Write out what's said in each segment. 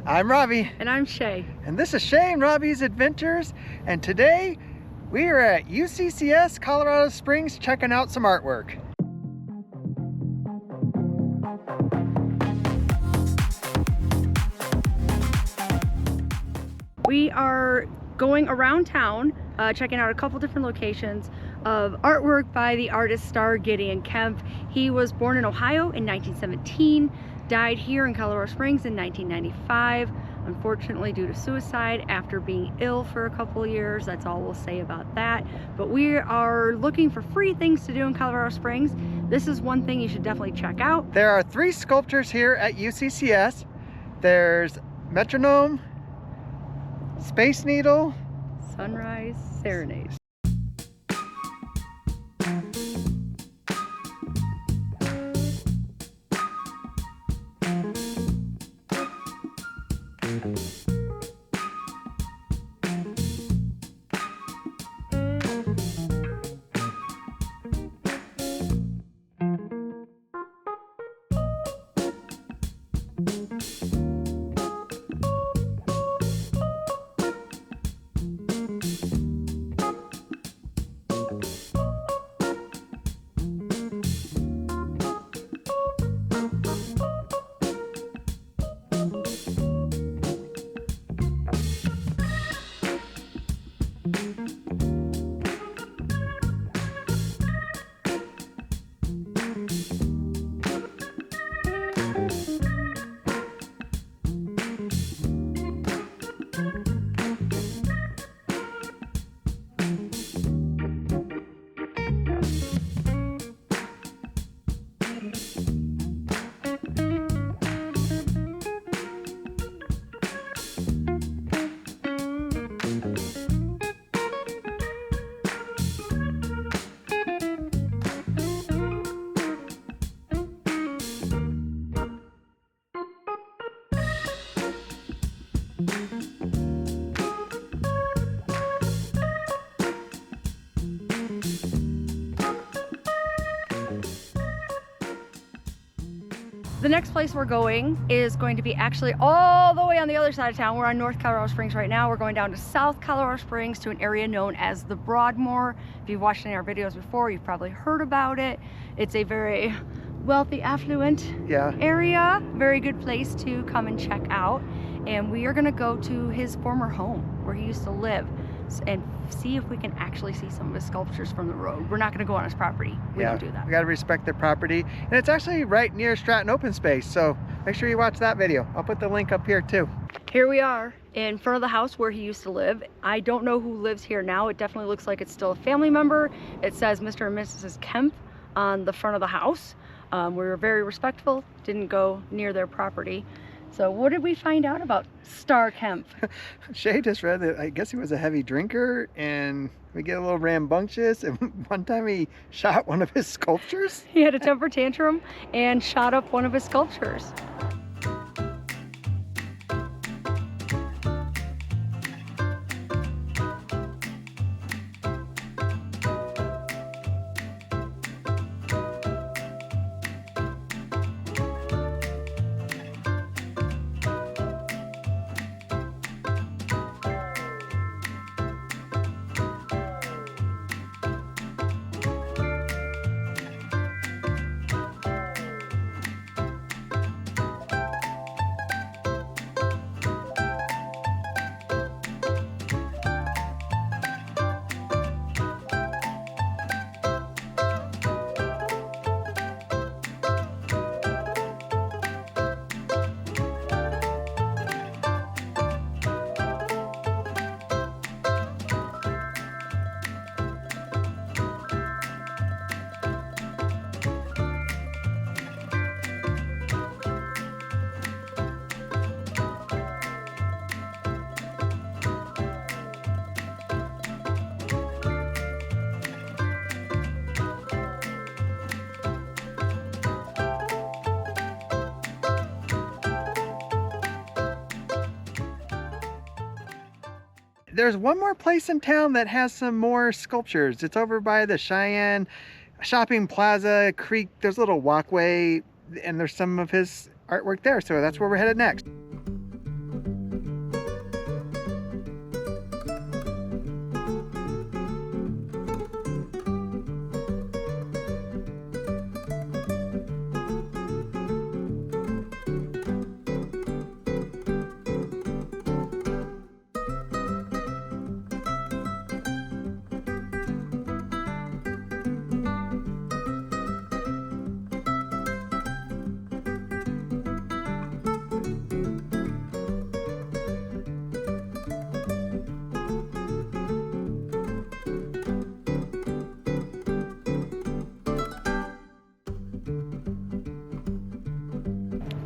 I'm Robbie. And I'm Shae. And this is Shae and Robbie's Adventures. And today we are at UCCS, Colorado Springs, checking out some artwork. We are going around town, checking out a couple different locations of artwork by the artist Starr Kempf. He was born in Ohio in 1917, died here in Colorado Springs in 1995, unfortunately due to suicide after being ill for a couple of years. That's all we'll say about that. But we are looking for free things to do in Colorado Springs. This is one thing you should definitely check out. There are 3 sculptures here at UCCS. There's Metronome, Space Needle, Sunrise Serenade. The next place we're going is going to be actually all the way on the other side of town. We're on North Colorado Springs right now. We're going down to South Colorado Springs to an area known as the Broadmoor. If you've watched any of our videos before, you've probably heard about it. It's a very wealthy, affluent area. Very good place to come and check out. And we are gonna go to his former home where he used to live and see if we can actually see some of his sculptures from the road. We're not going to go on his property. We don't do that. We got to respect their property. And it's actually right near Stratton Open Space, so make sure you watch that video. I'll put the link up here too. Here we are in front of the house where he used to live. I don't know who lives here now. It definitely looks like it's still a family member. It says Mr. and Mrs. Kempf on the front of the house. We were very respectful, didn't go near their property. So what did we find out about Starr Kempf? Shae just read that I guess he was a heavy drinker and we get a little rambunctious, and one time he shot one of his sculptures. He had a temper tantrum and shot up one of his sculptures. There's one more place in town that has some more sculptures. It's over by the Cheyenne Shopping Plaza Creek. There's a little walkway and there's some of his artwork there. So that's where we're headed next.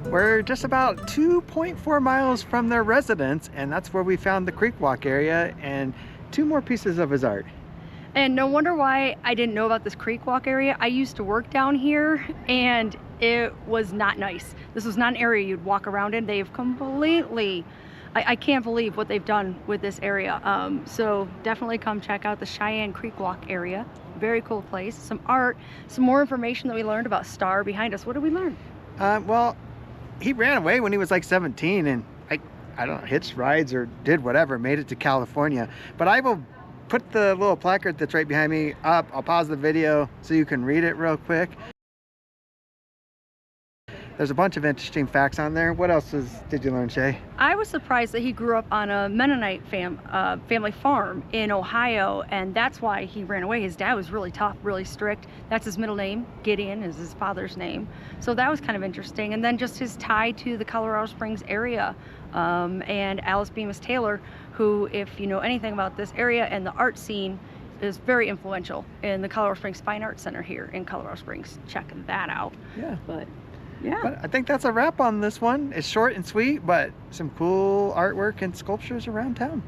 We're just about 2.4 miles from their residence, and that's where we found the Creekwalk area and 2 more pieces of his art. And no wonder why I didn't know about this Creekwalk area. I used to work down here and it was not nice. This was not an area you'd walk around in. They've completely, I can't believe what they've done with this area. So definitely come check out the Cheyenne Creekwalk area. Very cool place. Some art, some more information that we learned about Starr behind us. What did we learn? Well, he ran away when he was like 17 and I don't know, hitched rides or did whatever, made it to California. But I will put the little placard that's right behind me up. I'll pause the video so you can read it real quick. There's a bunch of interesting facts on there. What else did you learn, Shae? I was surprised that he grew up on a Mennonite family farm in Ohio, and that's why he ran away. His dad was really tough, really strict. That's his middle name. Gideon is his father's name. So that was kind of interesting. And then just his tie to the Colorado Springs area. And Alice Bemis Taylor, who, if you know anything about this area and the art scene, is very influential in the Colorado Springs Fine Arts Center here in Colorado Springs. Check that out. Yeah. Yeah. But I think that's a wrap on this one. It's short and sweet, but some cool artwork and sculptures around town.